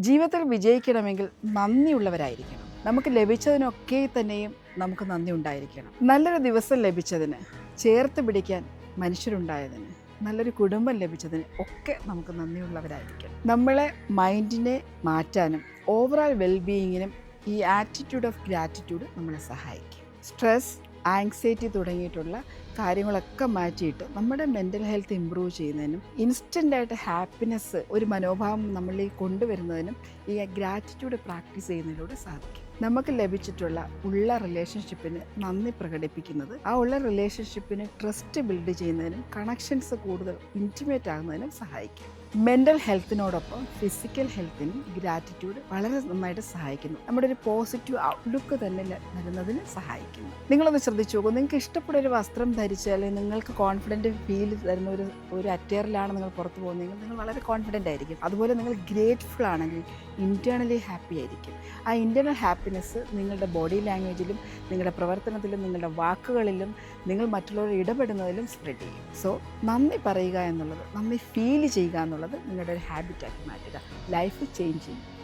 ജീവിതത്തിൽ വിജയിക്കണമെങ്കിൽ നന്ദിയുള്ളവരായിരിക്കണം. നമുക്ക് ലഭിച്ചതിനൊക്കെ തന്നെയും നമുക്ക് നന്ദി ഉണ്ടായിരിക്കണം. നല്ലൊരു ദിവസം ലഭിച്ചതിന്, ചേർത്ത് പിടിക്കാൻ മനുഷ്യരുണ്ടായതിന്, നല്ലൊരു കുടുംബം ലഭിച്ചതിന് ഒക്കെ നമുക്ക് നന്ദിയുള്ളവരായിരിക്കണം. നമ്മളെ മൈൻഡിനെ മാറ്റാനും ഓവറോൾ വെൽബീയിങ്ങിനും ഈ ആറ്റിറ്റ്യൂഡ് ഓഫ് ഗ്രാറ്റിറ്റ്യൂഡ് നമ്മളെ സഹായിക്കും. സ്ട്രെസ്, ആങ്സൈറ്റി തുടങ്ങിയിട്ടുള്ള കാര്യങ്ങളൊക്കെ മാറ്റിയിട്ട് നമ്മുടെ മെൻ്റൽ ഹെൽത്ത് ഇമ്പ്രൂവ് ചെയ്യുന്നതിനും ഇൻസ്റ്റൻ്റായിട്ട് ഹാപ്പിനെസ് ഒരു മനോഭാവം നമ്മളിൽ കൊണ്ടുവരുന്നതിനും ഈ ഗ്രാറ്റിറ്റ്യൂഡ് പ്രാക്ടീസ് ചെയ്യുന്നതിലൂടെ സാധിക്കും. നമുക്ക് ലഭിച്ചിട്ടുള്ള റിലേഷൻഷിപ്പിന് നന്ദി പ്രകടിപ്പിക്കുന്നത് ആ റിലേഷൻഷിപ്പിന് ട്രസ്റ്റ് ബിൽഡ് ചെയ്യുന്നതിനും കണക്ഷൻസ് കൂടുതൽ ഇൻറ്റിമേറ്റ് ആകുന്നതിനും സഹായിക്കും. മെൻ്റൽ ഹെൽത്തിനോടൊപ്പം ഫിസിക്കൽ ഹെൽത്തിനും ഗ്രാറ്റിറ്റ്യൂഡ് വളരെ നന്നായിട്ട് സഹായിക്കുന്നു. നമ്മുടെ ഒരു പോസിറ്റീവ് ഔട്ട്ലുക്ക് തന്നെ വരുന്നതിന് സഹായിക്കുന്നു. നിങ്ങളൊന്ന് ശ്രദ്ധിച്ചു നോക്കൂ. നിങ്ങൾക്ക് ഇഷ്ടപ്പെട്ട ഒരു വസ്ത്രം ധരിച്ച് അല്ലെങ്കിൽ നിങ്ങൾക്ക് കോൺഫിഡൻറ്റ് ഫീൽ തരുന്ന ഒരു അറ്റയറിലാണ് നിങ്ങൾ പുറത്ത് പോകുന്നതെങ്കിൽ നിങ്ങൾ വളരെ കോൺഫിഡൻ്റ് ആയിരിക്കും. അതുപോലെ നിങ്ങൾ ഗ്രേറ്റ്ഫുൾ ആണെങ്കിൽ ഇൻറ്റേർണലി ഹാപ്പി ആയിരിക്കും. ആ ഇൻറ്റേർണൽ ഹാപ്പിനെസ് നിങ്ങളുടെ ബോഡി ലാംഗ്വേജിലും നിങ്ങളുടെ പ്രവർത്തനത്തിലും നിങ്ങളുടെ വാക്കുകളിലും നിങ്ങൾ മറ്റുള്ളവർ ഇടപെടുന്നതിലും സ്പ്രെഡ് ചെയ്യും. സോ നന്ദി പറയുക എന്നുള്ളത്, നന്ദി ഫീൽ ചെയ്യുക എന്നുള്ളത് നിങ്ങളുടെ ഒരു ഹാബിറ്റാക്കി മാറ്റുക. ലൈഫ് ചേഞ്ച് ചെയ്യും.